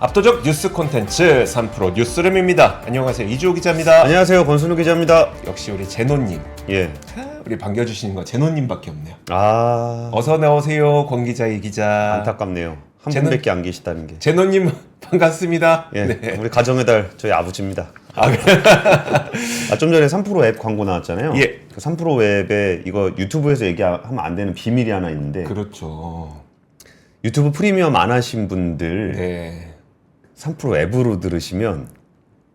압도적 뉴스 콘텐츠 3프로 뉴스룸입니다. 안녕하세요, 이주호 기자입니다. 안녕하세요, 권순우 기자입니다. 역시 우리 제노님, 예. 우리 반겨주시는 거 제노님밖에 없네요. 아, 어서 나오세요, 권 기자, 이 기자. 안타깝네요. 한 제노- 분밖에 안 계시다는 게. 제노님 반갑습니다. 예, 네. 우리 가정의 달 저희 아버지입니다. 아, 좀 전에 3프로 앱 광고 나왔잖아요. 예. 그 3프로 앱에 이거 유튜브에서 얘기하면 안 되는 비밀이 하나 있는데 그렇죠. 유튜브 프리미엄 안 하신 분들 네. 3프로 앱으로 들으시면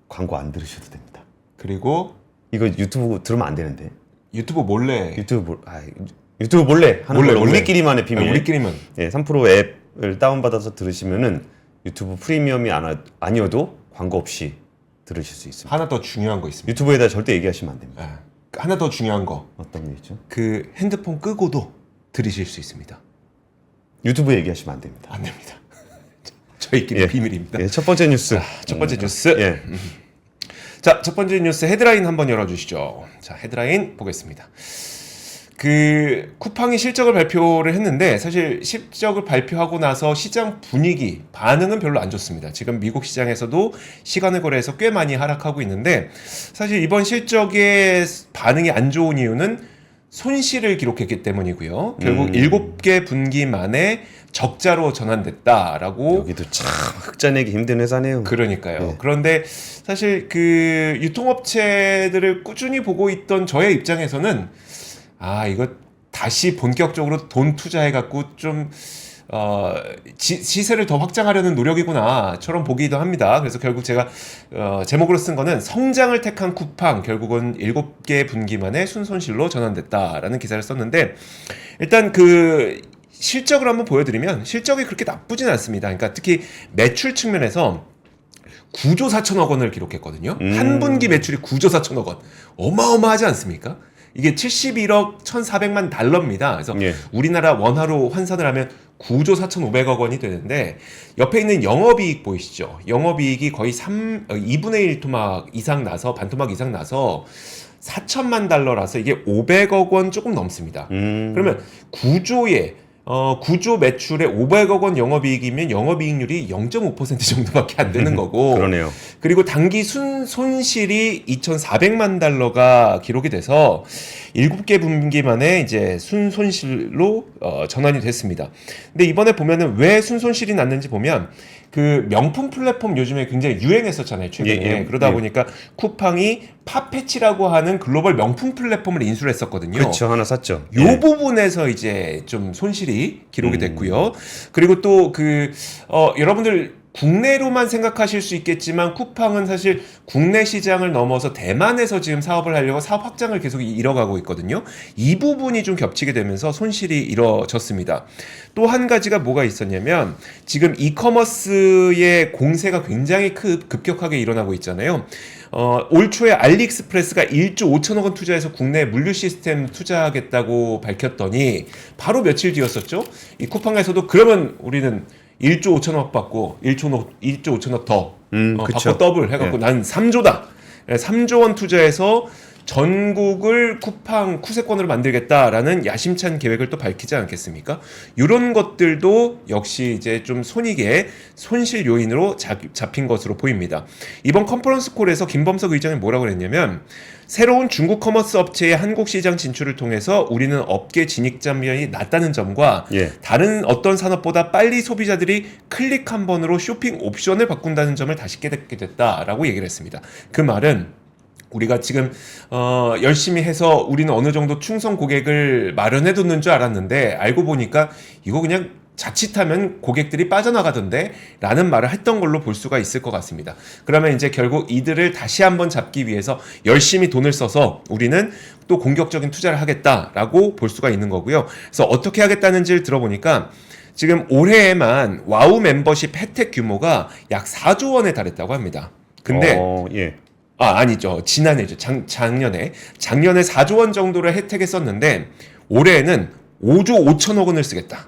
광고 안 들으셔도 됩니다. 그리고 이거 유튜브 들으면 안 되는데. 유튜브 몰래. 유튜브 몰래 하는 몰래, 걸로 몰래. 우리끼리만의 비밀. 우리끼리만. 예, 3프로 앱을 다운받아서 들으시면은 유튜브 프리미엄이 아니어도 광고 없이 들으실 수 있습니다. 하나 더 중요한 거 있습니다. 유튜브에다 절대 얘기하시면 안 됩니다. 예. 하나 더 중요한 거. 어떤 게 있죠? 그 핸드폰 끄고도 들으실 수 있습니다. 유튜브 얘기하시면 안 됩니다. 안 됩니다. 저희끼리 예. 비밀입니다. 예, 첫 번째 뉴스. 첫 번째 뉴스. 예. 자, 첫 번째 뉴스 헤드라인 한번 열어주시죠. 자, 헤드라인 보겠습니다. 그 쿠팡이 실적을 발표를 했는데 사실 실적을 발표하고 나서 시장 분위기, 반응은 별로 안 좋습니다. 지금 미국 시장에서도 시간을 거래해서 꽤 많이 하락하고 있는데 사실 이번 실적의 반응이 안 좋은 이유는 손실을 기록했기 때문이고요. 결국 7개 분기 만에 적자로 전환됐다라고. 여기도 참 흑자 내기 힘든 회사네요. 그러니까요. 네. 그런데 사실 그 유통업체들을 꾸준히 보고 있던 저의 입장에서는 이거 다시 본격적으로 돈 투자해갖고 좀 시세를 더 확장하려는 노력이구나처럼 보기도 합니다. 그래서 결국 제가 제목으로 쓴 거는 성장을 택한 쿠팡 결국은 7개 분기 만에 순손실로 전환됐다라는 기사를 썼는데 일단 그 실적을 한번 보여드리면 실적이 그렇게 나쁘진 않습니다. 그러니까 특히 매출 측면에서 9조 4천억 원을 기록했거든요. 한 분기 매출이 9조 4천억 원. 어마어마하지 않습니까? 이게 71억 1,400만 달러입니다. 그래서 예. 우리나라 원화로 환산을 하면 9조 4,500억 원이 되는데 옆에 있는 영업이익 보이시죠? 영업이익이 거의 2분의 1 토막 이상 나서 반토막 이상 나서 4천만 달러라서 이게 500억 원 조금 넘습니다. 그러면 9조 매출에 500억 원 영업이익이면 영업이익률이 0.5% 정도밖에 안 되는 거고. 그러네요. 그리고 단기 손실이 2,400만 달러가 기록이 돼서 7개 분기 만에 이제 순손실로 전환이 됐습니다. 근데 이번에 보면은 왜 순손실이 났는지 보면 그 명품 플랫폼 요즘에 굉장히 유행했었잖아요, 최근에. 예. 그러다 보니까 쿠팡이 파페치라고 하는 글로벌 명품 플랫폼을 인수를 했었거든요. 그렇죠. 하나 샀죠. 요 부분에서 이제 좀 손실이 기록이 됐고요. 그리고 또 여러분들 국내로만 생각하실 수 있겠지만 쿠팡은 사실 국내 시장을 넘어서 대만에서 지금 사업을 하려고 사업 확장을 계속 이뤄가고 있거든요. 이 부분이 좀 겹치게 되면서 손실이 이뤄졌습니다. 또 한 가지가 뭐가 있었냐면 지금 이커머스의 공세가 굉장히 급격하게 일어나고 있잖아요. 올 초에 알리익스프레스가 1조 5천억 원 투자해서 국내 물류 시스템 투자하겠다고 밝혔더니 바로 며칠 뒤였었죠. 이 쿠팡에서도 그러면 우리는 1조 5천억 받고 1조 5천억 더 받고 더블 해갖고 난 3조다. 3조 원 투자해서 전국을 쿠팡 쿠세권으로 만들겠다라는 야심찬 계획을 또 밝히지 않겠습니까? 이런 것들도 역시 이제 좀 손익의 손실 요인으로 잡힌 것으로 보입니다. 이번 컨퍼런스 콜에서 김범석 의장이 뭐라고 그랬냐면 새로운 중국 커머스 업체의 한국 시장 진출을 통해서 우리는 업계 진입 장면이 낮다는 점과 다른 어떤 산업보다 빨리 소비자들이 클릭 한 번으로 쇼핑 옵션을 바꾼다는 점을 다시 깨닫게 됐다라고 얘기를 했습니다. 그 말은 우리가 지금 열심히 해서 우리는 어느 정도 충성 고객을 마련해뒀는 줄 알았는데 알고 보니까 이거 그냥 자칫하면 고객들이 빠져나가던데 라는 말을 했던 걸로 볼 수가 있을 것 같습니다. 그러면 이제 결국 이들을 다시 한번 잡기 위해서 열심히 돈을 써서 우리는 또 공격적인 투자를 하겠다라고 볼 수가 있는 거고요. 그래서 어떻게 하겠다는지를 들어보니까 지금 올해에만 와우 멤버십 혜택 규모가 약 4조 원에 달했다고 합니다. 근데 아니죠. 지난해죠. 작년에 4조 원 정도를 혜택에 썼는데 올해에는 5조 5천억 원을 쓰겠다.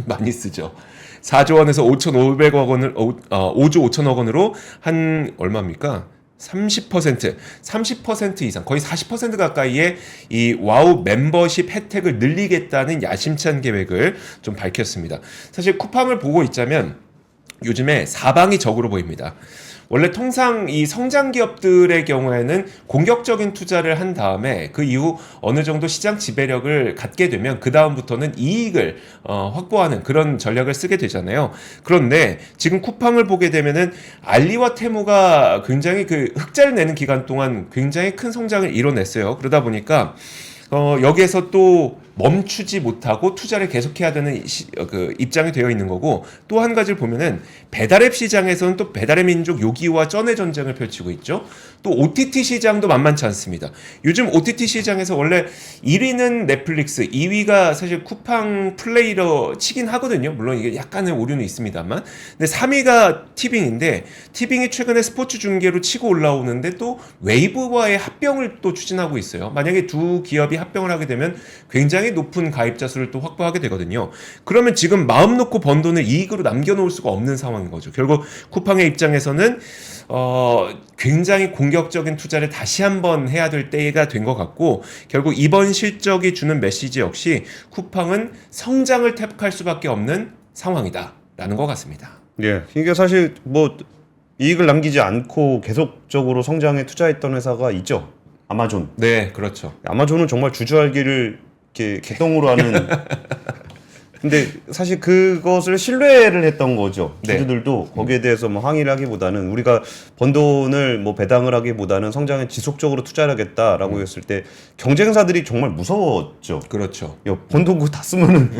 많이 쓰죠. 4조 원에서 5,500억 원을 5조 5천억 원으로 한 얼마입니까? 30% 이상, 거의 40% 가까이의 이 와우 멤버십 혜택을 늘리겠다는 야심찬 계획을 좀 밝혔습니다. 사실 쿠팡을 보고 있자면 요즘에 사방이 적으로 보입니다. 원래 통상 이 성장 기업들의 경우에는 공격적인 투자를 한 다음에 그 이후 어느 정도 시장 지배력을 갖게 되면 그 다음부터는 이익을 확보하는 그런 전략을 쓰게 되잖아요. 그런데 지금 쿠팡을 보게 되면은 알리와 테무가 굉장히 그 흑자를 내는 기간 동안 굉장히 큰 성장을 이뤄냈어요. 그러다 보니까 여기에서 또 멈추지 못하고 투자를 계속해야 되는 그 입장이 되어 있는 거고, 또 한 가지를 보면은 배달앱 시장에서는 또 배달의 민족 요기와 쩐의 전쟁을 펼치고 있죠. 또 OTT 시장도 만만치 않습니다. 요즘 OTT 시장에서 원래 1위는 넷플릭스, 2위가 사실 쿠팡 플레이러 치긴 하거든요. 물론 이게 약간의 오류는 있습니다만. 근데 3위가 티빙인데, 티빙이 최근에 스포츠 중계로 치고 올라오는데 또 웨이브와의 합병을 또 추진하고 있어요. 만약에 두 기업이 합병을 하게 되면 굉장히 높은 가입자 수를 또 확보하게 되거든요. 그러면 지금 마음 놓고 번 돈을 이익으로 남겨놓을 수가 없는 상황인 거죠. 결국 쿠팡의 입장에서는 굉장히 공격적인 투자를 다시 한번 해야 될 때가 된 것 같고, 결국 이번 실적이 주는 메시지 역시 쿠팡은 성장을 택할 수밖에 없는 상황이다라는 것 같습니다. 예, 이게 사실 뭐 이익을 남기지 않고 계속적으로 성장에 투자했던 회사가 있죠. 아마존. 네, 그렇죠. 아마존은 정말 주저알기를 이렇게 개똥으로 하는. 근데 사실 그것을 신뢰를 했던 거죠. 네. 주주들도 거기에 대해서 뭐 항의를 하기보다는 우리가 번 돈을 뭐 배당을 하기보다는 성장에 지속적으로 투자를 하겠다라고 했을 때 경쟁사들이 정말 무서웠죠. 그렇죠. 야, 번 돈 그거 다 쓰면은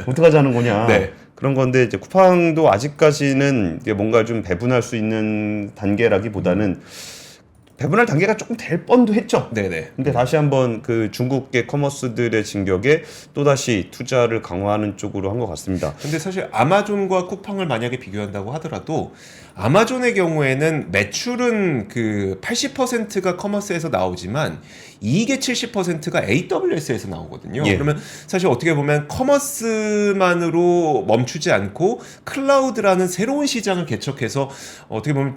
어떡하지 하는 거냐. 네. 그런 건데 이제 쿠팡도 아직까지는 이게 뭔가 좀 배분할 수 있는 단계라기보다는 배분할 단계가 조금 될 뻔도 했죠. 네네. 근데 다시 한번 그 중국계 커머스들의 진격에 또다시 투자를 강화하는 쪽으로 한 것 같습니다. 근데 사실 아마존과 쿠팡을 만약에 비교한다고 하더라도 아마존의 경우에는 매출은 그 80%가 커머스에서 나오지만 이익의 70%가 AWS에서 나오거든요. 예. 그러면 사실 어떻게 보면 커머스만으로 멈추지 않고 클라우드라는 새로운 시장을 개척해서 어떻게 보면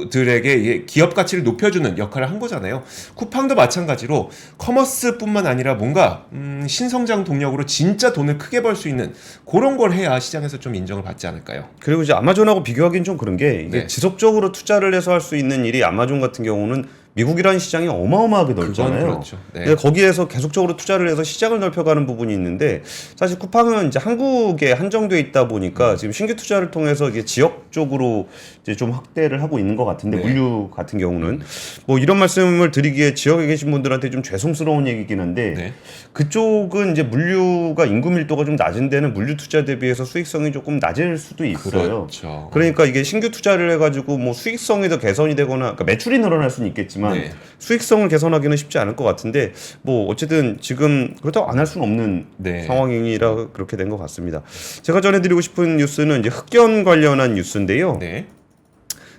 주주들에게 기업 가치를 높여주는 역할을 한 거잖아요. 쿠팡도 마찬가지로 커머스뿐만 아니라 뭔가 신성장 동력으로 진짜 돈을 크게 벌 수 있는 그런 걸 해야 시장에서 좀 인정을 받지 않을까요? 그리고 이제 아마존하고 비교하기는 좀 그런 게 이게 네. 지속적으로 투자를 해서 할 수 있는 일이 아마존 같은 경우는 미국이라는 시장이 어마어마하게 넓잖아요. 그렇죠. 네. 근데 거기에서 계속적으로 투자를 해서 시장을 넓혀가는 부분이 있는데 사실 쿠팡은 이제 한국에 한정돼 있다 보니까 지금 신규 투자를 통해서 이게 지역 쪽으로 이제 좀 확대를 하고 있는 것 같은데 네. 물류 같은 경우는 뭐 이런 말씀을 드리기에 지역에 계신 분들한테 좀 죄송스러운 얘기긴 한데 네. 그쪽은 이제 물류가 인구 밀도가 좀 낮은 데는 물류 투자 대비해서 수익성이 조금 낮을 수도 있어요. 그렇죠. 그러니까 이게 신규 투자를 해가지고 뭐 수익성이 더 개선이 되거나 그러니까 매출이 늘어날 수는 있겠지만 네. 수익성을 개선하기는 쉽지 않을 것 같은데 뭐 어쨌든 지금 그렇다고 안 할 수는 없는 네. 상황이라 그렇게 된 것 같습니다. 제가 전해드리고 싶은 뉴스는 이제 흑연 관련한 뉴스인데요. 네.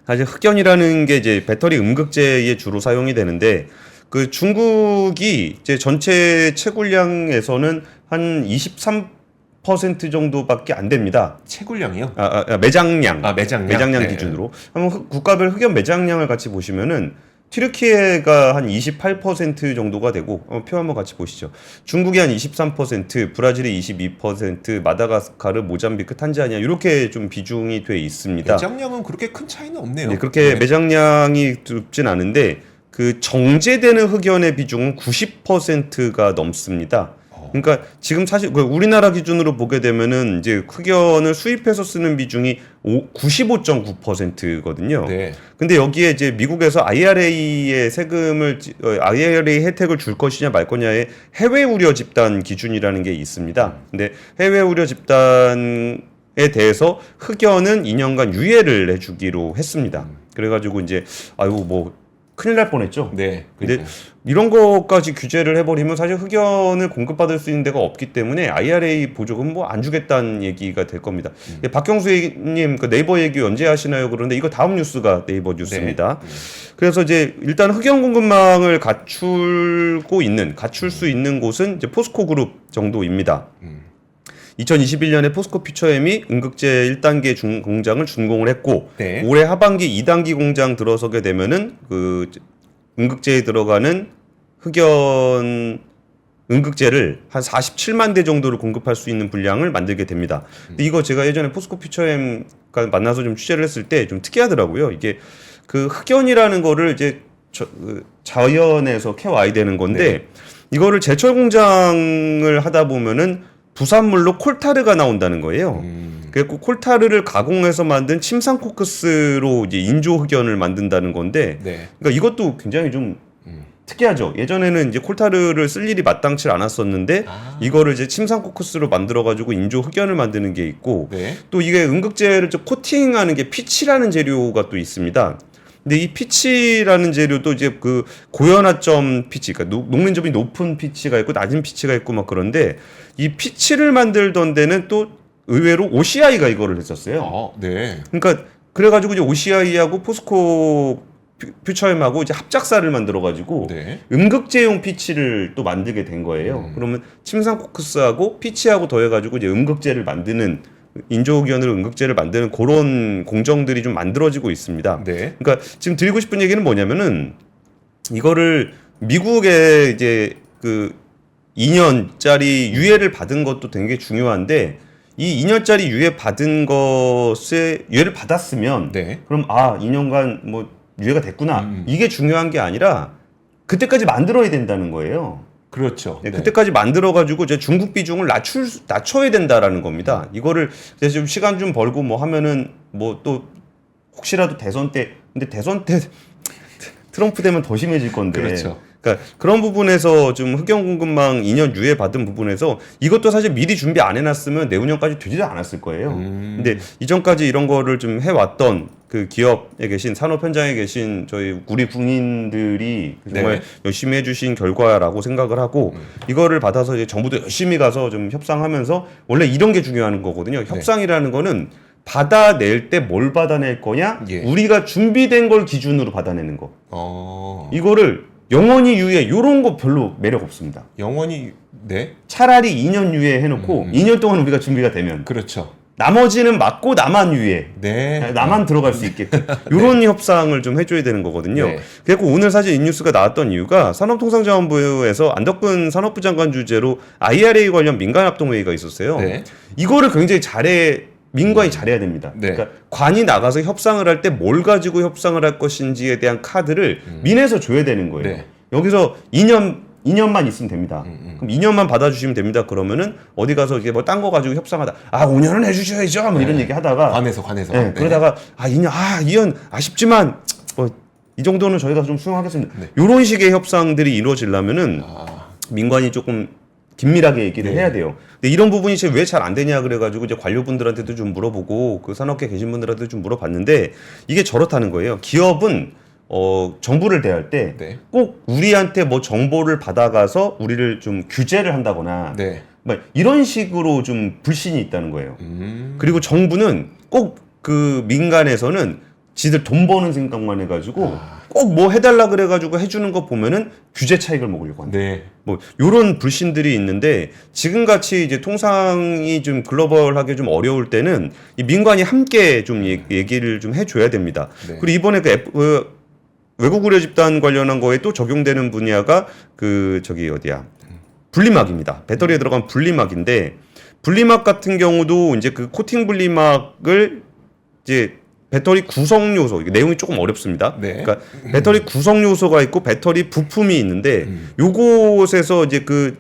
사실 흑연이라는 게 이제 배터리 음극재에 주로 사용이 되는데 그 중국이 이제 전체 채굴량에서는 한 23% 정도밖에 안 됩니다. 채굴량이요? 매장량. 매장량. 네. 기준으로. 한번 국가별 흑연 매장량을 같이 보시면은 튀르키예가 한 28% 정도가 되고 표 한번 같이 보시죠. 중국이 한 23%, 브라질이 22%, 마다가스카르, 모잠비크, 탄자니아 이렇게 좀 비중이 돼 있습니다. 매장량은 그렇게 큰 차이는 없네요. 네, 그렇게 매장량이 높진 않은데 그 정제되는 흑연의 비중은 90%가 넘습니다. 그러니까 지금 사실 우리나라 기준으로 보게 되면은 이제 흑연을 수입해서 쓰는 비중이 95.9%거든요. 네. 근데 여기에 이제 미국에서 IRA의 IRA 혜택을 줄 것이냐 말 거냐의 해외 우려 집단 기준이라는 게 있습니다. 근데 해외 우려 집단에 대해서 흑연은 2년간 유예를 해주기로 했습니다. 그래가지고 이제 아이고 뭐 큰일 날 뻔했죠. 네. 근데 이런 것까지 규제를 해버리면 사실 흑연을 공급받을 수 있는 데가 없기 때문에 IRA 보조금 뭐 안 주겠다는 얘기가 될 겁니다. 박경수님 그 네이버 얘기 언제 하시나요? 그런데 이거 다음 뉴스가 네이버 뉴스입니다. 그래서 이제 일단 흑연 공급망을 갖출 수 있는 곳은 이제 포스코 그룹 정도입니다. 2021년에 포스코 퓨처엠이 음극재 1단계 공장을 준공을 했고 네. 올해 하반기 2단계 공장 들어서게 되면은 그 음극재에 들어가는 흑연의 응급제를 한 47만 대 정도를 공급할 수 있는 분량을 만들게 됩니다. 근데 이거 제가 예전에 포스코 퓨처엠과 만나서 좀 취재를 했을 때 좀 특이하더라고요. 이게 그 흑연이라는 거를 이제 자연에서 캐와야 되는 건데 네. 이거를 제철 공장을 하다 보면은 부산물로 콜타르가 나온다는 거예요. 그래서 콜타르를 가공해서 만든 침상코크스로 이제 인조 흑연을 만든다는 건데, 네. 그러니까 이것도 굉장히 좀 특이하죠. 예전에는 이제 콜타르를 쓸 일이 마땅치 않았었는데 이거를 이제 침상코크스로 만들어가지고 인조 흑연을 만드는 게 있고, 네. 또 이게 응급제를 좀 코팅하는 게 피치라는 재료가 또 있습니다. 근데 이 피치라는 재료도 이제 그 고연화점 피치, 그러니까 녹린점이 높은 피치가 있고 낮은 피치가 있고 막 그런데 이 피치를 만들던 데는 또 의외로 OCI가 이거를 했었어요. 네. 그러니까 그래가지고 이제 OCI하고 포스코 퓨처엠하고 이제 합작사를 만들어가지고 네. 음극제용 피치를 또 만들게 된 거예요. 그러면 침상코크스하고 피치하고 더해가지고 이제 음극제를 만드는 인조흑연으로 음극제를 만드는 그런 공정들이 좀 만들어지고 있습니다. 네. 그러니까 지금 드리고 싶은 얘기는 뭐냐면은 이거를 미국에 이제 그 2년짜리 유예를 받은 것도 되게 중요한데 이 2년짜리 유예 받은 것에 유예를 받았으면 네. 그럼 2년간 뭐 유예가 됐구나 이게 중요한 게 아니라 그때까지 만들어야 된다는 거예요. 그렇죠. 네, 그때까지 만들어가지고 이제 중국 비중을 낮춰야 된다라는 겁니다. 이거를 이제 좀 시간 좀 벌고 뭐 하면은 뭐 또 혹시라도 대선 때 근데 대선 때 트럼프 되면 더 심해질 건데. 그렇죠. 그러니까 그런 부분에서 좀 흑연 공급망 2년 유예 받은 부분에서 이것도 사실 미리 준비 안 해놨으면 내후년까지 되지도 않았을 거예요. 근데 이전까지 이런 거를 좀 해왔던 그 기업에 계신 산업 현장에 계신 저희 우리 국민들이 정말 네. 열심히 해주신 결과라고 생각을 하고 이거를 받아서 이제 정부도 열심히 가서 좀 협상하면서 원래 이런 게 중요한 거거든요. 협상이라는 거는 받아낼 때 뭘 받아낼 거냐? 예. 우리가 준비된 걸 기준으로 받아내는 거. 이거를 영원히 유예 이런 거 별로 매력 없습니다. 영원히 네. 차라리 2년 유예 해놓고 2년 동안 우리가 준비가 되면 그렇죠. 나머지는 맞고 나만 유예. 네. 나만 들어갈 수 있게끔 이런 협상을 좀 해줘야 되는 거거든요. 네. 그래서 오늘 사실 이 뉴스가 나왔던 이유가 산업통상자원부에서 안덕근 산업부 장관 주재로 IRA 관련 민간합동회의가 있었어요. 네. 이거를 굉장히 민관이 잘해야 됩니다. 네. 그러니까 관이 나가서 협상을 할 때 뭘 가지고 협상을 할 것인지에 대한 카드를 민에서 줘야 되는 거예요. 네. 여기서 2년만 있으면 됩니다. 그럼 2년만 받아주시면 됩니다. 그러면은 어디 가서 이게 뭐 딴 거 가지고 협상하다 5년은 해주셔야죠. 뭐 이런 얘기 하다가 관에서. 네, 네. 그러다가 2년 아쉽지만 이 정도는 저희가 좀 수용하겠습니다. 네. 이런 식의 협상들이 이루어지려면은 민관이 조금 긴밀하게 얘기를 해야 돼요. 근데 이런 부분이 왜 잘 안 되냐 그래가지고 이제 관료분들한테도 좀 물어보고 그 산업계 계신 분들한테도 좀 물어봤는데 이게 저렇다는 거예요. 기업은 정부를 대할 때 꼭 네. 우리한테 뭐 정보를 받아가서 우리를 좀 규제를 한다거나 네. 뭐 이런 식으로 좀 불신이 있다는 거예요. 그리고 정부는 꼭 그 민간에서는 지들 돈 버는 생각만 해가지고 꼭 뭐 해달라 그래가지고 해주는 거 보면은 규제 차익을 먹으려고 한다. 네. 뭐 요런 불신들이 있는데 지금 같이 이제 통상이 좀 글로벌하게 좀 어려울 때는 이 민관이 함께 좀 얘기를 좀 해줘야 됩니다. 네. 그리고 이번에 외국 의료 집단 관련한 거에 또 적용되는 분야가 분리막입니다. 배터리에 들어간 분리막인데 분리막 같은 경우도 이제 그 코팅 분리막을 이제 배터리 구성 요소, 내용이 조금 어렵습니다. 네. 그러니까 배터리 구성 요소가 있고 배터리 부품이 있는데 요곳에서 이제 그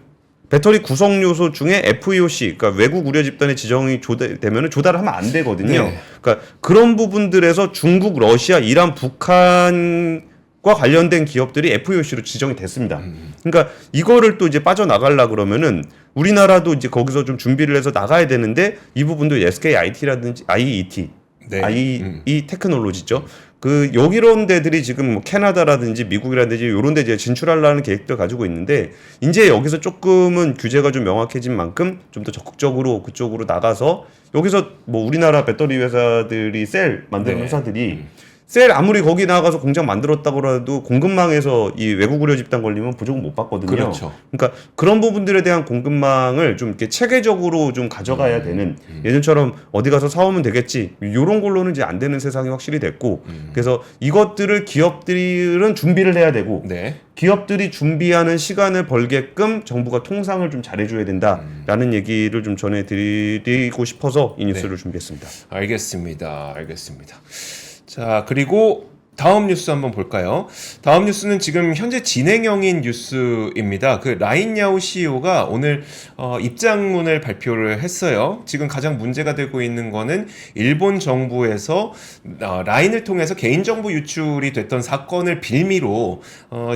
배터리 구성 요소 중에 FEOC, 그러니까 외국 우려 집단에 지정이 되면은 조달을 하면 안 되거든요. 네. 그러니까 그런 부분들에서 중국, 러시아, 이란, 북한과 관련된 기업들이 FEOC로 지정이 됐습니다. 그러니까 이거를 또 이제 빠져나가려 그러면은 우리나라도 이제 거기서 좀 준비를 해서 나가야 되는데 이 부분도 SKIT라든지 IET 네. IE 테크놀로지죠. 그 여기런 데들이 지금 뭐 캐나다라든지 미국이라든지 이런 데 이제 진출하려는 계획도 가지고 있는데 이제 여기서 조금은 규제가 좀 명확해진 만큼 좀 더 적극적으로 그쪽으로 나가서 여기서 뭐 우리나라 배터리 회사들이 셀 만드는 네. 회사들이 셀 아무리 거기 나가서 공장 만들었다고 해도 공급망에서 이 외국 의료 집단 걸리면 보조금 못 받거든요. 그렇죠. 그러니까 그런 부분들에 대한 공급망을 좀 이렇게 체계적으로 좀 가져가야 되는 예전처럼 어디 가서 사오면 되겠지 이런 걸로는 이제 안 되는 세상이 확실히 됐고 그래서 이것들을 기업들은 준비를 해야 되고 네. 기업들이 준비하는 시간을 벌게끔 정부가 통상을 좀 잘해줘야 된다라는 얘기를 좀 전해드리고 싶어서 이 뉴스를 준비했습니다. 알겠습니다. 알겠습니다. 자, 그리고 다음 뉴스 한번 볼까요? 다음 뉴스는 지금 현재 진행형인 뉴스입니다. 그 라인야오 CEO가 오늘 입장문을 발표를 했어요. 지금 가장 문제가 되고 있는 거는 일본 정부에서 라인을 통해서 개인정보 유출이 됐던 사건을 빌미로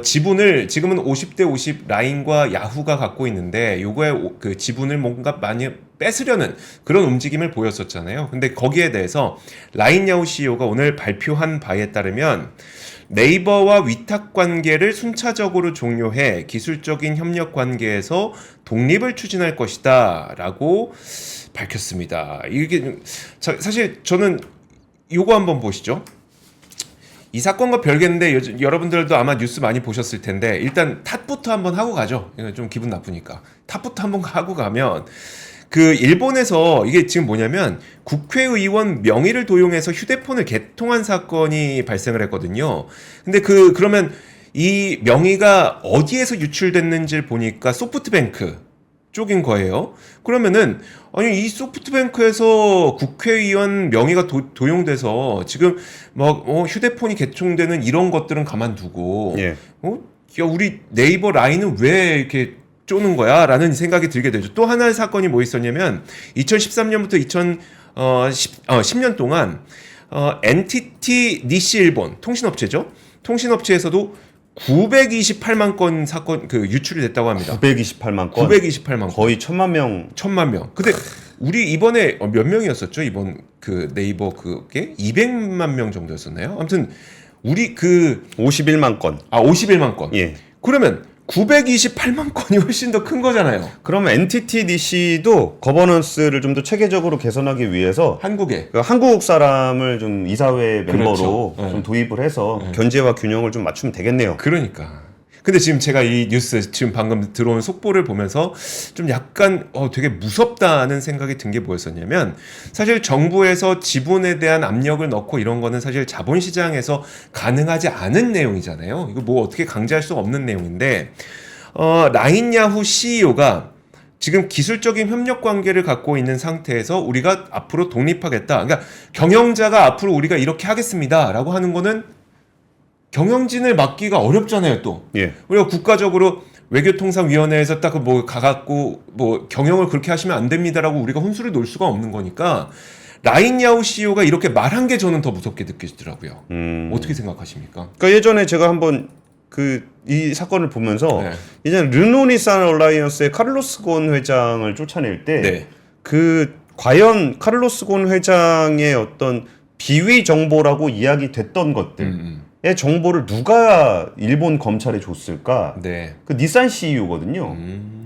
지분을 지금은 50대 50 라인과 야후가 갖고 있는데 요거의 그 지분을 뭔가 많이 뺏으려는 그런 움직임을 보였었잖아요. 근데 거기에 대해서 라인야오 CEO가 오늘 발표한 바에 따르면 네이버와 위탁 관계를 순차적으로 종료해 기술적인 협력 관계에서 독립을 추진할 것이다 라고 밝혔습니다. 이게 사실 저는 요거 한번 보시죠. 이 사건과 별개인데 여러분들도 아마 뉴스 많이 보셨을 텐데 일단 탓부터 한번 하고 가죠. 좀 기분 나쁘니까. 탓부터 한번 하고 가면 그 일본에서 이게 지금 뭐냐면 국회의원 명의를 도용해서 휴대폰을 개통한 사건이 발생을 했거든요. 근데 그러면 이 명의가 어디에서 유출됐는지를 보니까 소프트뱅크 쪽인 거예요. 그러면은 아니 이 소프트뱅크에서 국회의원 명의가 도용돼서 지금 막 휴대폰이 개통되는 이런 것들은 가만두고 예. 야 우리 네이버 라인은 왜 이렇게 쪼는 거야? 라는 생각이 들게 되죠. 또 하나의 사건이 뭐 있었냐면 2013년부터 2010년 동안 NTT 니시 일본 통신업체죠. 통신업체에서도 928만 건 사건 유출이 됐다고 합니다. 928만 건. 928만 건. 거의 1,000만 명. 근데 우리 이번에 몇 명이었었죠? 이번 그 네이버 그게 200만 명 정도였었나요? 아무튼 우리 51만 건. 51만 건. 예. 그러면 928만 건이 훨씬 더 큰 거잖아요. 그러면 NTT DC도 거버넌스를 좀 더 체계적으로 개선하기 위해서 한국에 한국 사람을 좀 이사회 멤버로 그렇죠. 네. 좀 도입을 해서 견제와 균형을 좀 맞추면 되겠네요. 그러니까. 근데 지금 제가 이 뉴스 지금 방금 들어온 속보를 보면서 좀 약간 되게 무섭다는 생각이 든 게 뭐였었냐면 사실 정부에서 지분에 대한 압력을 넣고 이런 거는 사실 자본시장에서 가능하지 않은 내용이잖아요. 이거 뭐 어떻게 강제할 수 없는 내용인데 라인야후 CEO가 지금 기술적인 협력 관계를 갖고 있는 상태에서 우리가 앞으로 독립하겠다. 그러니까 경영자가 앞으로 우리가 이렇게 하겠습니다라고 하는 거는 경영진을 맡기가 어렵잖아요, 또. 예. 우리가 국가적으로 외교통상위원회에서 딱 뭐 가갖고 뭐 경영을 그렇게 하시면 안 됩니다라고 우리가 혼수를 놓을 수가 없는 거니까 라인야오 CEO가 이렇게 말한 게 저는 더 무섭게 느껴지더라고요. 어떻게 생각하십니까? 그러니까 예전에 제가 한번 이 사건을 보면서 네. 예전에 르노니산 얼라이언스의 카를로스 곤 회장을 쫓아낼 때 네. 과연 카를로스 곤 회장의 어떤 비위 정보라고 이야기됐던 것들 의 정보를 누가 일본 검찰에 줬을까? 네. 그 닛산 CEO거든요.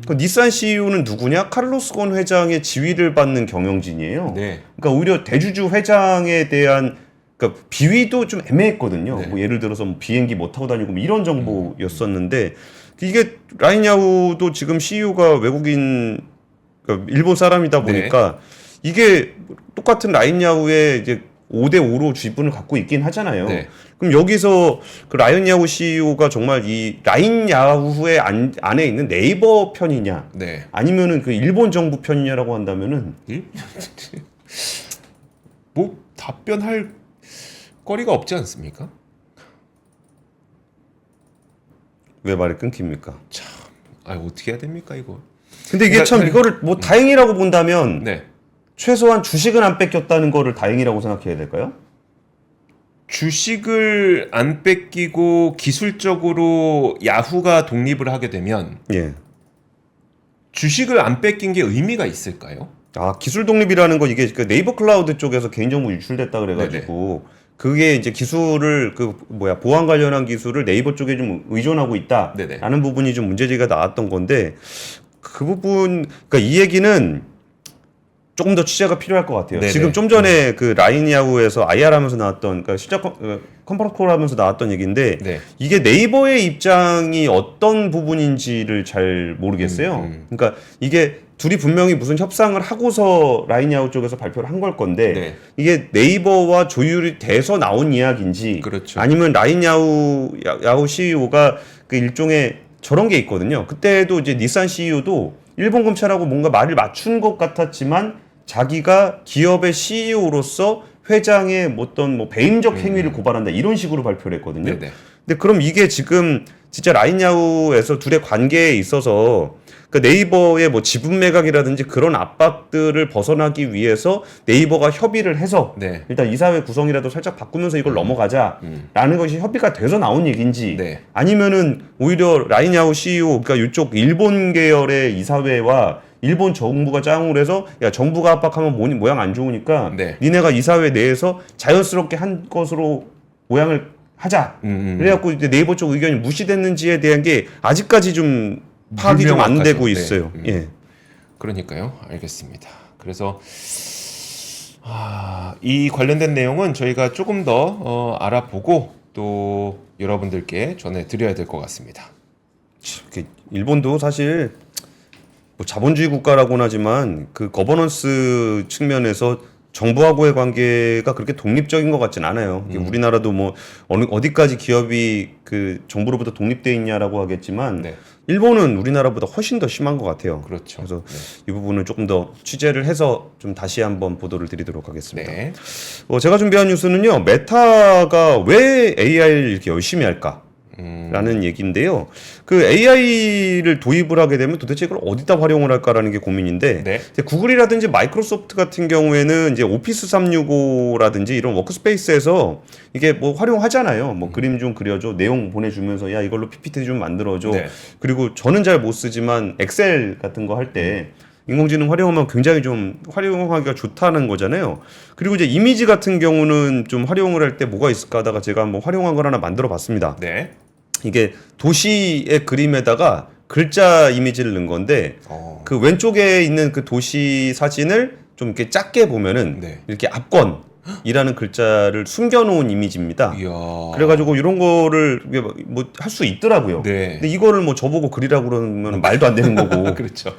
그 닛산 CEO는 누구냐? 카를로스 곤 회장의 지위를 받는 경영진이에요. 네. 그러니까 오히려 대주주 회장에 대한 그러니까 비위도 좀 애매했거든요. 네. 뭐 예를 들어서 뭐 비행기 못 타고 다니고 뭐 이런 정보였었는데 이게 라인야후도 지금 CEO가 외국인 그러니까 일본 사람이다 보니까 이게 똑같은 라인야후의 이제 5대5로 지분을 갖고 있긴 하잖아요. 네. 그럼 여기서 그 라인야후 CEO가 정말 이 라인야후의 안에 있는 네이버 편이냐, 네. 아니면은 그 일본 정부 편이냐라고 한다면은 뭐 답변할 거리가 없지 않습니까? 왜 말이 끊깁니까? 어떻게 해야 됩니까 이거? 근데 이게 참 이거를 뭐 다행이라고 본다면 네. 최소한 주식은 안 뺏겼다는 거를 다행이라고 생각해야 될까요? 주식을 안 뺏기고 기술적으로 야후가 독립을 하게 되면 예. 주식을 안 뺏긴 게 의미가 있을까요? 기술 독립이라는 거 이게 그 네이버 클라우드 쪽에서 개인정보 유출됐다 그래가지고 그게 이제 기술을 보안 관련한 기술을 네이버 쪽에 좀 의존하고 있다라는 부분이 좀 문제제기가 나왔던 건데 그 부분 그러니까 이 얘기는 조금 더 취재가 필요할 것 같아요. 네네. 지금 좀 전에 그 라인야후에서 IR 하면서 나왔던, 그러니까 실적 컨퍼런스 콜 하면서 나왔던 얘기인데 네. 이게 네이버의 입장이 어떤 부분인지를 잘 모르겠어요. 그러니까 이게 둘이 분명히 무슨 협상을 하고서 라인야후 쪽에서 발표를 한 걸 건데 네. 이게 네이버와 조율이 돼서 나온 이야기인지 그렇죠. 아니면 야후 CEO가 그 일종의 저런 게 있거든요. 그때도 이제 닛산 CEO도 일본 검찰하고 뭔가 말을 맞춘 것 같았지만 자기가 기업의 CEO로서 회장의 어떤 뭐 배임적 행위를 고발한다 이런 식으로 발표를 했거든요. 네네. 근데 그럼 이게 지금 진짜 라인야후에서 둘의 관계에 있어서 그 네이버의 뭐 지분 매각이라든지 그런 압박들을 벗어나기 위해서 네이버가 협의를 해서 네. 일단 이사회 구성이라도 살짝 바꾸면서 이걸 넘어가자라는 것이 협의가 돼서 나온 얘기인지 네. 아니면은 오히려 라인야후 CEO 그러니까 이쪽 일본 계열의 이사회와 일본 정부가 짱을 해서 야 정부가 압박하면 모양 안 좋으니까 네. 니네가 이사회 내에서 자연스럽게 한 것으로 모양을 하자. 그래갖고 이제 네이버 쪽 의견이 무시됐는지에 대한 게 아직까지 좀 파악이 좀 안 되고 불명확하죠. 있어요. 네. 예. 그러니까요. 알겠습니다. 그래서 이 관련된 내용은 저희가 조금 더 알아보고 또 여러분들께 전해드려야 될 것 같습니다. 일본도 사실 뭐 자본주의 국가라고는 하지만 그 거버넌스 측면에서 정부하고의 관계가 그렇게 독립적인 것 같진 않아요. 이게 우리나라도 뭐 어디까지 기업이 그 정부로부터 독립돼 있냐라고 하겠지만 네. 일본은 우리나라보다 훨씬 더 심한 것 같아요. 그렇죠. 그래서 이 부분을 조금 더 취재를 해서 좀 다시 한번 보도를 드리도록 하겠습니다. 네. 제가 준비한 뉴스는요. 메타가 왜 AI를 이렇게 열심히 할까? 라는 얘기인데요. 그 AI를 도입을 하게 되면 도대체 이걸 어디다 활용을 할까라는 게 고민인데 네. 이제 구글이라든지 마이크로소프트 같은 경우에는 이제 오피스 365라든지 이런 워크스페이스에서 이게 뭐 활용하잖아요. 뭐 그림 좀 그려줘, 내용 보내주면서 야 이걸로 PPT 좀 만들어줘. 네. 그리고 저는 잘 못 쓰지만 엑셀 같은 거 할 때 인공지능 활용하면 굉장히 좀 활용하기가 좋다는 거잖아요. 그리고 이제 이미지 같은 경우는 좀 활용을 할 때 뭐가 있을까 하다가 제가 한번 활용한 걸 하나 만들어 봤습니다. 네. 이게 도시의 그림에다가 글자 이미지를 넣은 건데 그 왼쪽에 있는 그 도시 사진을 좀 이렇게 작게 보면은 네. 이렇게 압권이라는 글자를 숨겨놓은 이미지입니다. 이야. 그래가지고 이런 거를 뭐 할 수 있더라고요. 네. 근데 이거를 뭐 저보고 그리라고 그러면 말도 안 되는 거고. 그렇죠.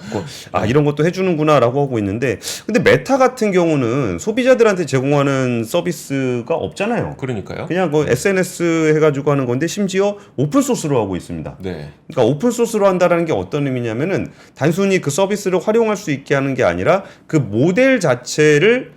이런 것도 해주는구나라고 하고 있는데, 근데 메타 같은 경우는 소비자들한테 제공하는 서비스가 없잖아요. 그러니까요. 그냥 그 SNS 해가지고 하는 건데 심지어 오픈 소스로 하고 있습니다. 네. 그러니까 오픈 소스로 한다라는 게 어떤 의미냐면은 단순히 그 서비스를 활용할 수 있게 하는 게 아니라 그 모델 자체를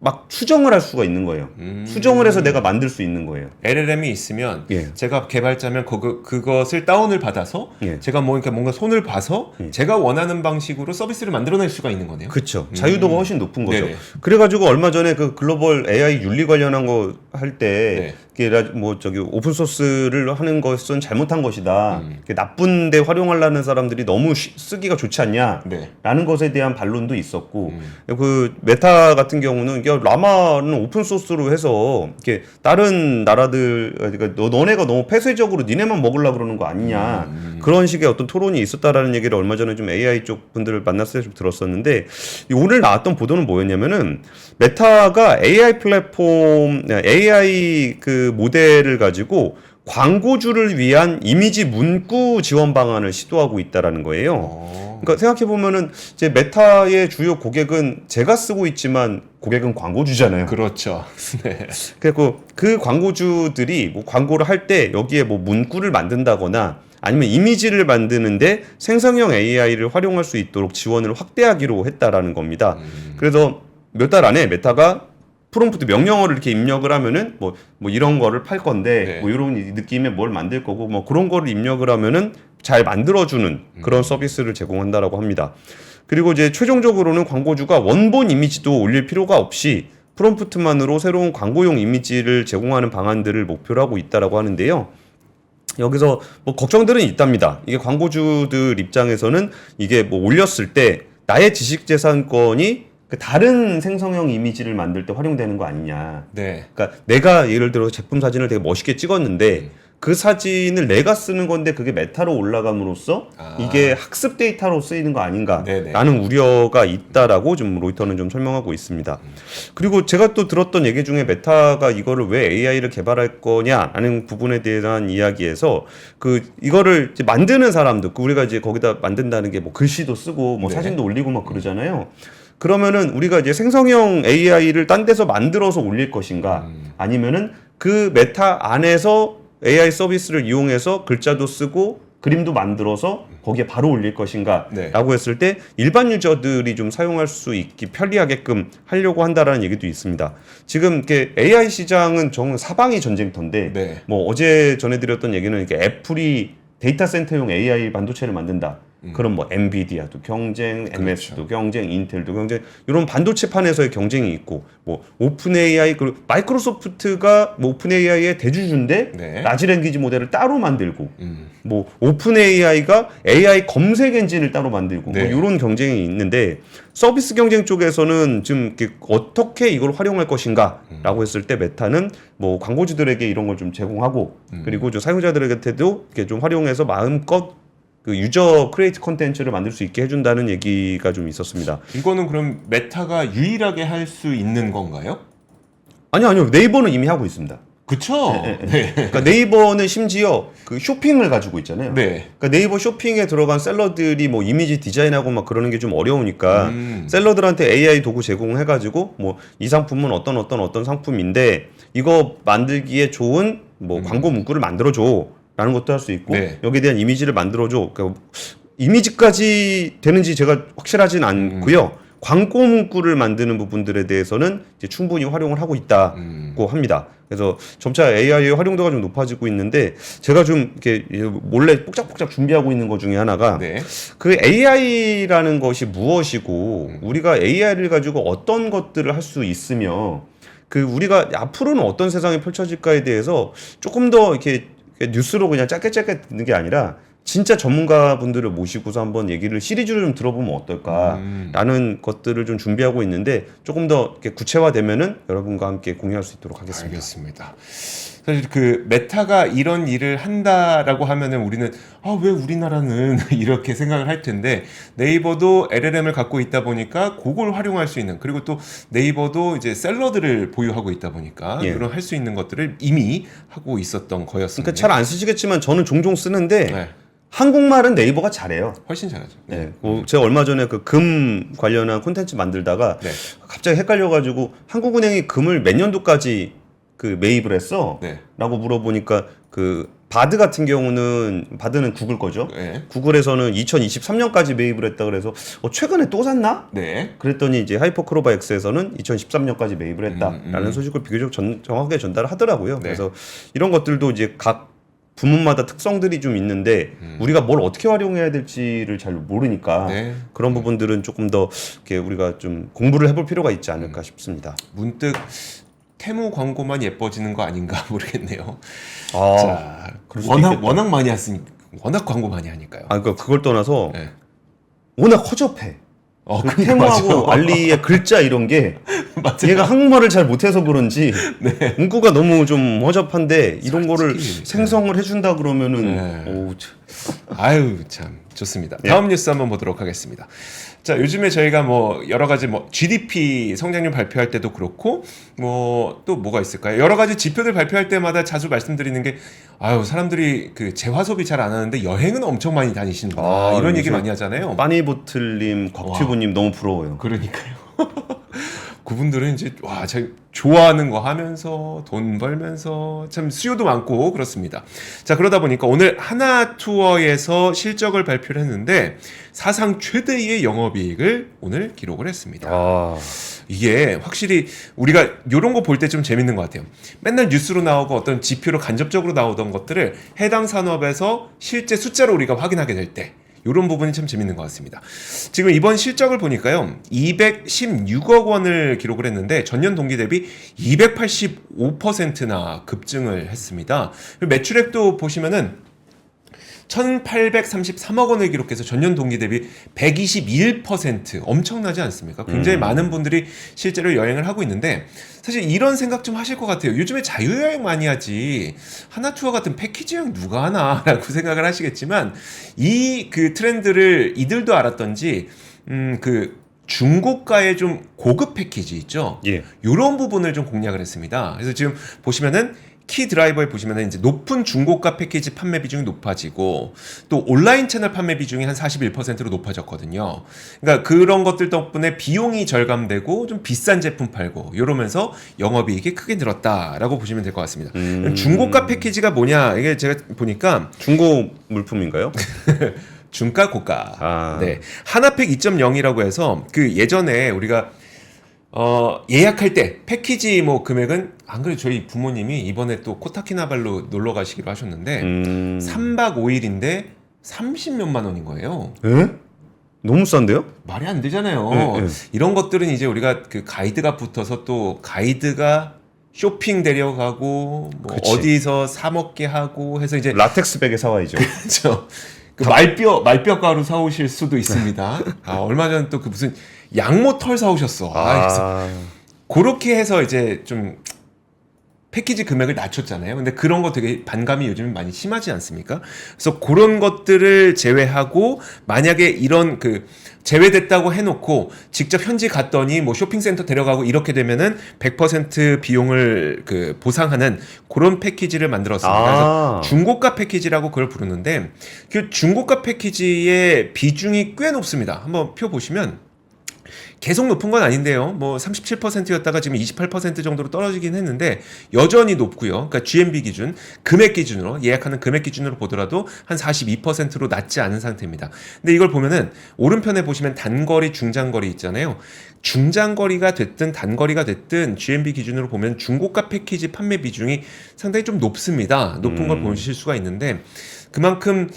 막 수정을 할 수가 있는 거예요. 수정을 해서 내가 만들 수 있는 거예요. LLM이 있으면 예. 제가 개발자면 그것을 다운을 받아서 예. 제가 뭔가 손을 봐서 제가 원하는 방식으로 서비스를 만들어낼 수가 있는 거네요. 그렇죠. 자유도가 훨씬 높은 거죠. 네네. 그래가지고 얼마 전에 그 글로벌 AI 윤리 관련한 거 할 때 네. 뭐 저기 오픈 소스를 하는 것은 잘못한 것이다. 나쁜데 활용하려는 사람들이 너무 쓰기가 좋지 않냐? 네. 라는 것에 대한 반론도 있었고 그 메타 같은 경우는 라마는 오픈 소스로 해서 이렇게 다른 나라들 그러니까 너네가 너무 폐쇄적으로 니네만 먹으려고 그러는 거 아니냐 그런 식의 어떤 토론이 있었다라는 얘기를 얼마 전에 좀 AI 쪽 분들을 만났을 때 좀 들었었는데 오늘 나왔던 보도는 뭐였냐면은 메타가 AI 플랫폼 AI 그 모델을 가지고 광고주를 위한 이미지 문구 지원 방안을 시도하고 있다라는 거예요. 그러니까 생각해 보면은 이제 메타의 주요 고객은 제가 쓰고 있지만 고객은 광고주잖아요. 그렇죠. 네. 그리고 그 광고주들이 뭐 광고를 할 때 여기에 뭐 문구를 만든다거나 아니면 이미지를 만드는데 생성형 AI를 활용할 수 있도록 지원을 확대하기로 했다라는 겁니다. 그래서 몇 달 안에 메타가 프롬프트 명령어를 이렇게 입력을 하면은 뭐 이런 거를 팔 건데 네. 뭐 이런 느낌의 뭘 만들 거고 뭐 그런 거를 입력을 하면은 잘 만들어주는 그런 서비스를 제공한다라고 합니다. 그리고 이제 최종적으로는 광고주가 원본 이미지도 올릴 필요가 없이 프롬프트만으로 새로운 광고용 이미지를 제공하는 방안들을 목표로 하고 있다라고 하는데요. 여기서 뭐 걱정들은 있답니다. 이게 광고주들 입장에서는 이게 뭐 올렸을 때 나의 지식재산권이 그 다른 생성형 이미지를 만들 때 활용되는 거 아니냐. 네. 그러니까 내가 예를 들어 제품 사진을 되게 멋있게 찍었는데 그 사진을 내가 쓰는 건데 그게 메타로 올라감으로써 이게 학습 데이터로 쓰이는 거 아닌가라는 우려가 있다라고 좀 로이터는 좀 설명하고 있습니다. 그리고 제가 또 들었던 얘기 중에 메타가 이거를 왜 AI를 개발할 거냐라는 부분에 대한 이야기에서 이거를 이제 만드는 사람도 우리가 이제 거기다 만든다는 게 뭐 글씨도 쓰고 뭐 사진도 올리고 막 그러잖아요. 그러면은 우리가 이제 생성형 AI를 딴 데서 만들어서 올릴 것인가 아니면은 그 메타 안에서 AI 서비스를 이용해서 글자도 쓰고 그림도 만들어서 거기에 바로 올릴 것인가 라고 했을 때 일반 유저들이 좀 사용할 수 있기 편리하게끔 하려고 한다라는 얘기도 있습니다. 지금 이렇게 AI 시장은 정말 사방이 전쟁터인데 뭐 어제 전해드렸던 얘기는 이렇게 애플이 데이터 센터용 AI 반도체를 만든다. 그럼 뭐 엔비디아도 경쟁, MS도 경쟁, 인텔도 경쟁 이런 반도체판에서의 경쟁이 있고 뭐 오픈 AI 그리고 마이크로소프트가 뭐 오픈 AI의 대주주인데 라지 랭귀지 모델을 따로 만들고 뭐 오픈 AI가 AI 검색 엔진을 따로 만들고 뭐 이런 경쟁이 있는데 서비스 경쟁 쪽에서는 지금 어떻게 이걸 활용할 것인가라고 했을 때 메타는 뭐 광고주들에게 이런 걸 좀 제공하고 그리고 좀 사용자들에게도 이렇게 좀 활용해서 마음껏 그 유저 크리에이트 콘텐츠를 만들 수 있게 해준다는 얘기가 좀 있었습니다. 이거는 그럼 메타가 유일하게 할 수 있는 건가요? 아니요. 네이버는 이미 하고 있습니다. 그쵸? 네. 그러니까 네이버는 심지어 그 쇼핑을 가지고 있잖아요. 그러니까 네이버 쇼핑에 들어간 셀러들이 뭐 이미지 디자인하고 막 그러는 게 좀 어려우니까 셀러들한테 AI 도구 제공해가지고 뭐 이 상품은 어떤 상품인데 이거 만들기에 좋은 뭐 광고 문구를 만들어줘. 라는 것도 할 수 있고 여기에 대한 이미지를 만들어줘. 그러니까 이미지까지 되는지 제가 확실하진 않고요. 광고 문구를 만드는 부분들에 대해서는 이제 충분히 활용을 하고 있다고 합니다. 그래서 점차 AI의 활용도가 좀 높아지고 있는데 제가 좀 이렇게 몰래 뽁짝뽁짝 준비하고 있는 것 중에 하나가 그 AI라는 것이 무엇이고 우리가 AI를 가지고 어떤 것들을 할 수 있으며 그 우리가 앞으로는 어떤 세상이 펼쳐질까에 대해서 조금 더 이렇게 뉴스로 그냥 짧게 듣는 게 아니라 진짜 전문가분들을 모시고서 한번 얘기를 시리즈로 좀 들어보면 어떨까라는 것들을 좀 준비하고 있는데 조금 더 이렇게 구체화되면은 여러분과 함께 공유할 수 있도록 하겠습니다. 알겠습니다. 사실 그 메타가 이런 일을 한다라고 하면은 우리는 왜 우리나라는 이렇게 생각을 할 텐데 네이버도 LLM을 갖고 있다 보니까 그걸 활용할 수 있는 그리고 또 네이버도 이제 셀러들을 보유하고 있다 보니까 그런 할 수 있는 것들을 이미 하고 있었던 거였습니다. 그러니까 잘 안 쓰시겠지만 저는 종종 쓰는데 한국말은 네이버가 잘해요. 훨씬 잘하죠. 제가 얼마 전에 그 금 관련한 콘텐츠 만들다가 갑자기 헷갈려가지고 한국은행이 금을 몇 년도까지 그 매입을 했어? 라고 물어보니까 그 바드 같은 경우는 바드는 구글 거죠. 구글에서는 2023년까지 매입을 했다 그래서 최근에 또 샀나? 그랬더니 이제 하이퍼크로바 X에서는 2013년까지 매입을 했다라는 소식을 비교적 정확하게 전달을 하더라고요. 그래서 이런 것들도 이제 각 부문마다 특성들이 좀 있는데 우리가 뭘 어떻게 활용해야 될지를 잘 모르니까 그런 부분들은 조금 더 이렇게 우리가 좀 공부를 해볼 필요가 있지 않을까 싶습니다. 문득 테무 광고만 예뻐지는 거 아닌가 모르겠네요. 자, 워낙 많이 했으니까 워낙 광고 많이 하니까요. 그러니까 그걸 떠나서 워낙 허접해. 그 테무하고 알리의 글자 이런 게 얘가 한국말을 잘 못해서 그런지 문구가 너무 좀 허접한데 이런 거를 생성을 해준다 그러면은 아유 참 좋습니다. 다음 뉴스 한번 보도록 하겠습니다. 자, 요즘에 저희가 뭐 여러 가지 뭐 GDP 성장률 발표할 때도 그렇고 뭐 또 뭐가 있을까요? 여러 가지 지표들 발표할 때마다 자주 말씀드리는 게 사람들이 그 재화 소비 잘 안 하는데 여행은 엄청 많이 다니시는구나 이런 얘기 많이 하잖아요. 빠니보틀님, 곽튜브님 너무 부러워요. 그러니까요. 그분들은 이제 잘 좋아하는 거 하면서 돈 벌면서 참 수요도 많고 그렇습니다. 자, 그러다 보니까 오늘 하나투어에서 실적을 발표를 했는데 사상 최대의 영업이익을 오늘 기록을 했습니다. 이게 확실히 우리가 이런 거 볼 때 좀 재밌는 것 같아요. 맨날 뉴스로 나오고 어떤 지표로 간접적으로 나오던 것들을 해당 산업에서 실제 숫자로 우리가 확인하게 될 때 이런 부분이 참 재밌는 것 같습니다. 지금 이번 실적을 보니까요, 216억 원을 기록을 했는데 전년 동기 대비 285%나 급증을 했습니다. 매출액도 보시면은 1833억 원을 기록해서 전년 동기 대비 121% 엄청나지 않습니까? 굉장히 많은 분들이 실제로 여행을 하고 있는데 사실 이런 생각 좀 하실 것 같아요. 요즘에 자유여행 많이 하지 하나투어 같은 패키지 여행 누가 하나라고 생각을 하시겠지만 이 그 트렌드를 이들도 알았던지 그 중고가의 좀 고급 패키지 있죠. 예. 이런 부분을 좀 공략을 했습니다. 그래서 지금 보시면은 키 드라이버에 보시면은 이제 높은 중고가 패키지 판매 비중이 높아지고 또 온라인 채널 판매 비중이 한 41%로 높아졌거든요. 그러니까 그런 것들 덕분에 비용이 절감되고 좀 비싼 제품 팔고 이러면서 영업이익이 크게 늘었다라고 보시면 될 것 같습니다. 중고가 패키지가 뭐냐 이게 제가 보니까 중고 물품인가요? 중가 고가. 아. 네. 하나팩 2.0이라고 해서 그 예전에 우리가 예약할 때 패키지 뭐 금액은 안 그래도 저희 부모님이 이번에 또 코타키나발루 놀러 가시기로 하셨는데 3박 5일인데 30몇만 원인 거예요. 에? 너무 싼데요? 말이 안 되잖아요. 네, 네. 이런 것들은 이제 우리가 그 가이드가 붙어서 또 가이드가 쇼핑 데려가고 뭐 그치. 어디서 사 먹게 하고 해서 이제 라텍스 백에 사와야죠. 그렇죠. 그 말뼈 가루 사오실 수도 있습니다. 얼마 전에 또 그 무슨 양모 털 사오셨어. 그래서 그렇게 해서 이제 좀 패키지 금액을 낮췄잖아요. 근데 그런 거 되게 반감이 요즘 많이 심하지 않습니까? 그래서 그런 것들을 제외하고 만약에 이런 그 제외됐다고 해놓고 직접 현지 갔더니 뭐 쇼핑센터 데려가고 이렇게 되면은 100% 비용을 그 보상하는 그런 패키지를 만들었습니다. 그래서 중고가 패키지라고 그걸 부르는데 그 중고가 패키지의 비중이 꽤 높습니다. 한번 표 보시면 계속 높은 건 아닌데요. 뭐 37%였다가 지금 28% 정도로 떨어지긴 했는데 여전히 높고요. 그러니까 GMB 기준, 금액 기준으로 예약하는 금액 기준으로 보더라도 한 42%로 낮지 않은 상태입니다. 근데 이걸 보면은 오른편에 보시면 단거리, 중장거리 있잖아요. 중장거리가 됐든 단거리가 됐든 GMB 기준으로 보면 중고가 패키지 판매 비중이 상당히 좀 높습니다. 높은 걸 보실 수가 있는데 그만큼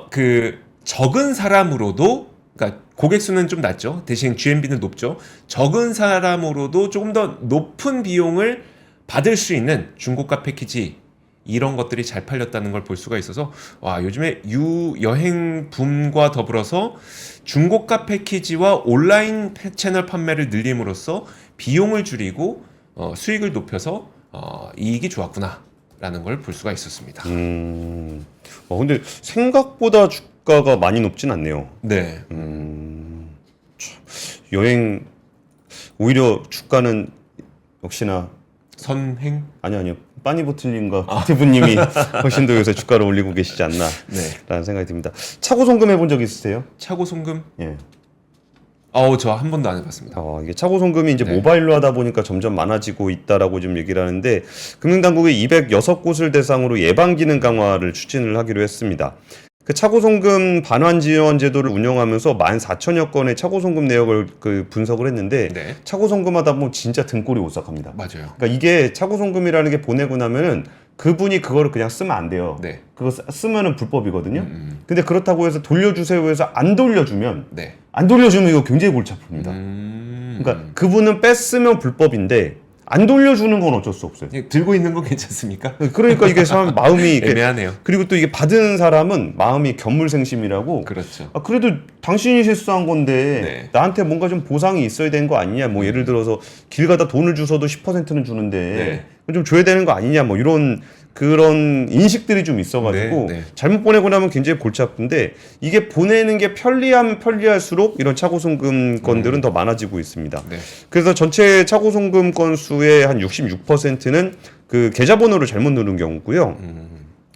그 적은 사람으로도 그러니까 고객 수는 좀 낮죠. 대신 GMB는 높죠. 적은 사람으로도 조금 더 높은 비용을 받을 수 있는 중고가 패키지 이런 것들이 잘 팔렸다는 걸 볼 수가 있어서 와 요즘에 여행 붐과 더불어서 중고가 패키지와 온라인 채널 판매를 늘림으로써 비용을 줄이고 수익을 높여서 이익이 좋았구나라는 걸 볼 수가 있었습니다. 근데 생각보다 주가가 많이 높진 않네요. 네. 여행 오히려 주가는 역시나 선행? 아니요. 빠니보틀님과 박태부님이 훨씬 더 요새 주가를 올리고 계시지 않나라는 생각이 듭니다. 차고 송금 해본 적 있으세요? 차고 송금? 예. 저 한 번도 안 해봤습니다. 이게 차고 송금이 이제 네. 모바일로 하다 보니까 점점 많아지고 있다라고 좀 얘기를 하는데 금융당국이 206곳을 대상으로 예방 기능 강화를 추진을 하기로 했습니다. 그 차고송금 반환 지원 제도를 운영하면서 14,000여 건의 차고송금 내역을 그 분석을 했는데 네. 차고송금하다 보면 진짜 등골이 오싹합니다. 맞아요. 그러니까 이게 차고송금이라는 게 보내고 나면은 그분이 그거를 그냥 쓰면 안 돼요. 네. 그거 쓰면은 불법이거든요. 근데 그렇다고 해서 돌려주세요 해서 안 돌려주면 네. 안 돌려주면 이거 굉장히 골치 아픕니다. 그러니까 그분은 뺐으면 불법인데 안 돌려주는 건 어쩔 수 없어요. 들고 있는 건 괜찮습니까? 그러니까 이게 참 마음이 애매하네요. 그리고 또 이게 받은 사람은 마음이 견물생심이라고. 그렇죠. 그래도 당신이 실수한 건데 네. 나한테 뭔가 좀 보상이 있어야 되는 거 아니냐. 뭐 예를 들어서 길 가다 돈을 주서도 10%는 주는데 좀 줘야 되는 거 아니냐. 뭐 이런 그런 인식들이 좀 있어가지고 네. 잘못 보내고 나면 굉장히 골치 아픈데 이게 보내는 게 편리하면 편리할수록 이런 차고송금 건들은 더 많아지고 있습니다. 네. 그래서 전체 차고송금 건수의 한 66%는 그 계좌번호를 잘못 누른 경우고요.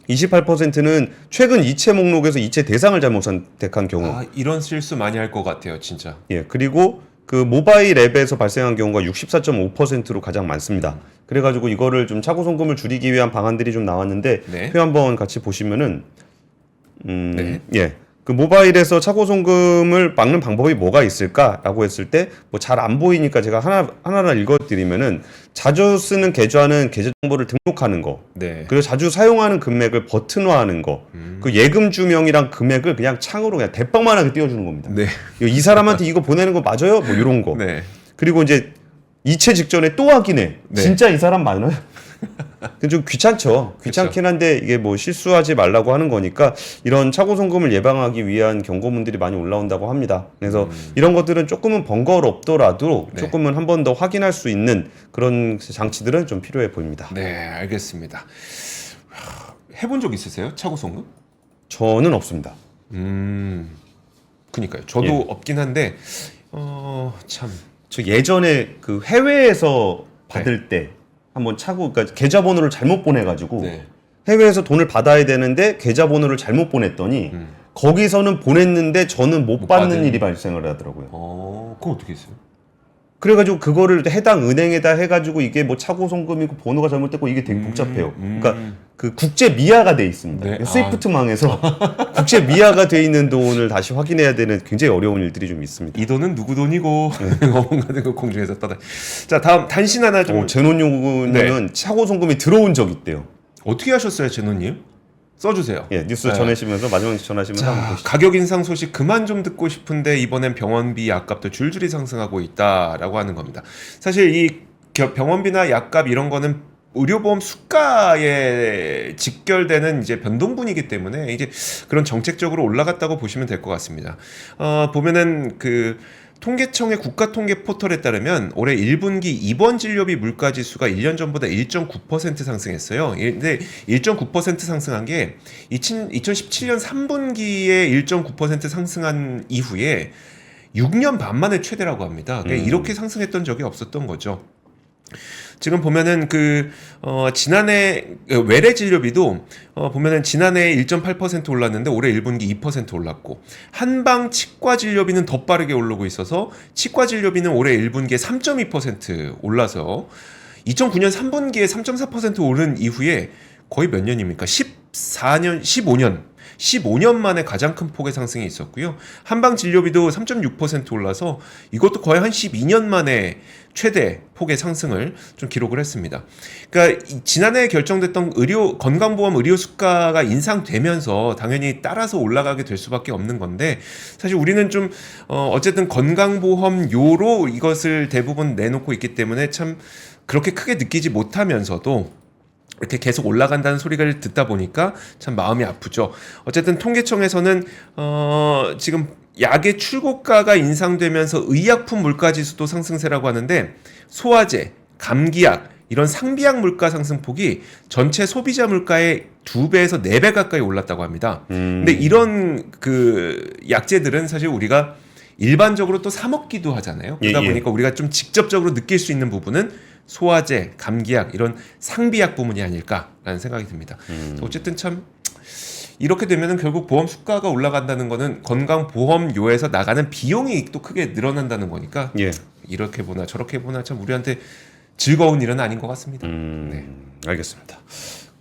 28%는 최근 이체 목록에서 이체 대상을 잘못 선택한 경우. 이런 실수 많이 할 것 같아요, 진짜. 예, 그리고 그 모바일 앱에서 발생한 경우가 64.5%로 가장 많습니다. 그래가지고 이거를 좀 차고송금을 줄이기 위한 방안들이 좀 나왔는데 네. 표 한번 같이 보시면은 네. 예. 그 모바일에서 차고송금을 막는 방법이 뭐가 있을까라고 했을 때 뭐 잘 안 보이니까 제가 하나를 읽어드리면은 자주 쓰는 계좌는 계좌 정보를 등록하는 거, 네. 그리고 자주 사용하는 금액을 버튼화하는 거, 그 예금 주명이랑 금액을 그냥 창으로 그냥 대빵만하게 띄워주는 겁니다. 네. 이 사람한테 이거 보내는 거 맞아요? 뭐 이런 거. 네. 그리고 이제 이체 직전에 또 확인해. 네. 진짜 이 사람 맞나요? 좀 귀찮죠. 귀찮긴 한데 이게 뭐 실수하지 말라고 하는 거니까 이런 차고 송금을 예방하기 위한 경고문들이 많이 올라온다고 합니다. 그래서 이런 것들은 조금은 번거롭더라도 네. 조금은 한 번 더 확인할 수 있는 그런 장치들은 좀 필요해 보입니다. 네, 알겠습니다. 해본 적 있으세요? 차고 송금? 저는 없습니다. 그니까요. 저도 예. 없긴 한데 참. 저 예전에 그 해외에서 받을 때 한번 차고 그러니까 계좌번호를 잘못 보내가지고 네. 해외에서 돈을 받아야 되는데 계좌번호를 잘못 보냈더니 거기서는 보냈는데 저는 못 받는 일이 발생을 하더라고요. 그럼 어떻게 했어요? 그래가지고 그거를 해당 은행에다 해가지고 이게 뭐 차고 송금이고 번호가 잘못됐고 이게 되게 복잡해요. 그러니까 그 국제 미아가 돼 있습니다. 네. 스위프트망에서 국제 미아가 돼 있는 돈을 다시 확인해야 되는 굉장히 어려운 일들이 좀 있습니다. 이 돈은 누구 돈이고 뭔가 그 공중에서 떠다. 자, 다음 단신 하나 좀 제노님은 네. 차고 송금이 들어온 적 있대요. 어떻게 하셨어요, 제노님? 써주세요. 예, 뉴스 네. 전해시면서 마지막 뉴스 전하시면서 한번 자, 보시죠. 가격 인상 소식 그만 좀 듣고 싶은데 이번엔 병원비 약값도 줄줄이 상승하고 있다라고 하는 겁니다. 사실 이 병원비나 약값 이런 거는 의료보험 수가에 직결되는 이제 변동분이기 때문에 이제 그런 정책적으로 올라갔다고 보시면 될 것 같습니다. 보면은 그 통계청의 국가통계 포털에 따르면 올해 1분기 입원 진료비 물가지수가 1년 전보다 1.9% 상승했어요. 근데 1.9% 상승한 게 2017년 3분기에 1.9% 상승한 이후에 6년 반 만에 최대라고 합니다. 그러니까 이렇게 상승했던 적이 없었던 거죠. 지금 보면은 지난해 외래 진료비도 보면은 지난해 1.8% 올랐는데 올해 1분기 2% 올랐고 한방 치과 진료비는 더 빠르게 오르고 있어서 치과 진료비는 올해 1분기에 3.2% 올라서 2009년 3분기에 3.4% 오른 이후에 거의 몇 년입니까? 15년 만에 가장 큰 폭의 상승이 있었고요. 한방 진료비도 3.6% 올라서 이것도 거의 한 12년 만에 최대 폭의 상승을 좀 기록을 했습니다. 그러니까 지난해 결정됐던 건강보험 의료 수가가 인상되면서 당연히 따라서 올라가게 될 수밖에 없는 건데 사실 우리는 좀 어쨌든 건강보험료로 이것을 대부분 내놓고 있기 때문에 참 그렇게 크게 느끼지 못하면서도 이렇게 계속 올라간다는 소리를 듣다 보니까 참 마음이 아프죠. 어쨌든 통계청에서는 지금 약의 출고가가 인상되면서 의약품 물가지수도 상승세라고 하는데 소화제, 감기약 이런 상비약 물가 상승폭이 전체 소비자 물가의 2배에서 4배 가까이 올랐다고 합니다. 근데 이런 그 약재들은 사실 우리가 일반적으로 또 사 먹기도 하잖아요. 그러다 보니까 우리가 좀 직접적으로 느낄 수 있는 부분은 소화제, 감기약 이런 상비약 부문이 아닐까라는 생각이 듭니다. 어쨌든 참 이렇게 되면은 결국 보험 수가가 올라간다는 거는 건강보험료에서 나가는 비용이 또 크게 늘어난다는 거니까 이렇게 보나 저렇게 보나 참 우리한테 즐거운 일은 아닌 것 같습니다. 네. 알겠습니다.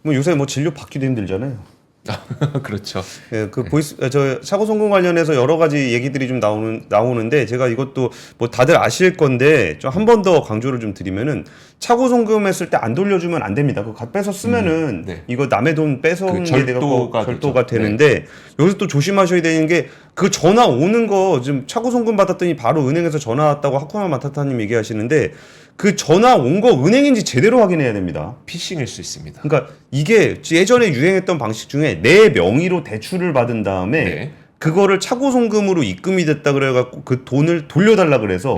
뭐 요새 뭐 진료 받기도 힘들잖아요. 그렇죠. 예, 저 차고 송금 관련해서 여러 가지 얘기들이 좀 나오는데 제가 이것도 뭐 다들 아실 건데 좀 한 번 더 강조를 좀 드리면은 차고 송금했을 때 안 돌려주면 안 됩니다. 그거 뺏어 쓰면은 이거 남의 돈 뺏어온 게 내가 절도가 되는데 여기서 또 조심하셔야 되는 게 그 전화 오는 거 지금 차고 송금 받았더니 바로 은행에서 전화 왔다고 하쿠나 마타타님 얘기하시는데 그 전화 온 거 은행인지 제대로 확인해야 됩니다. 피싱일 수 있습니다. 그러니까 이게 예전에 유행했던 방식 중에 내 명의로 대출을 받은 다음에 그거를 차고 송금으로 입금이 됐다 그래갖고 그 돈을 돌려달라 그래서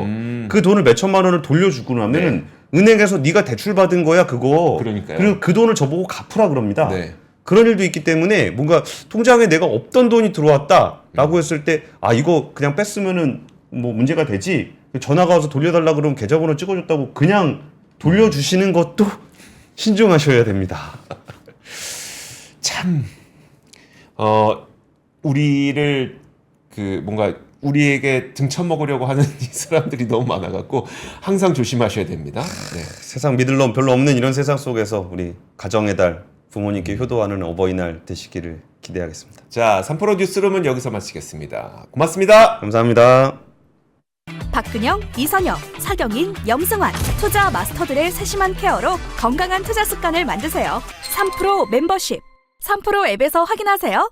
그 돈을 몇 천만 원을 돌려주고 나면은 은행에서 네가 대출 받은 거야 그거. 그러니까요. 그리고 그 돈을 저보고 갚으라 그럽니다. 네. 그런 일도 있기 때문에 뭔가 통장에 내가 없던 돈이 들어왔다라고 했을 때 아 이거 그냥 뺐으면은 뭐 문제가 되지. 전화가 와서 돌려달라 그러면 계좌번호 찍어줬다고 그냥 돌려주시는 것도 신중하셔야 됩니다. 참 우리를 뭔가 우리에게 등쳐먹으려고 하는 이 사람들이 너무 많아갖고 항상 조심하셔야 됩니다. 네. 세상 믿을 놈 별로 없는 이런 세상 속에서 우리 가정의 달 부모님께 효도하는 어버이날 되시기를 기대하겠습니다. 자, 3프로 뉴스룸은 여기서 마치겠습니다. 고맙습니다. 감사합니다. 박근영, 이선영, 사경인, 염승환 투자 마스터들의 세심한 케어로 건강한 투자 습관을 만드세요. 3프로 멤버십 3프로 앱에서 확인하세요.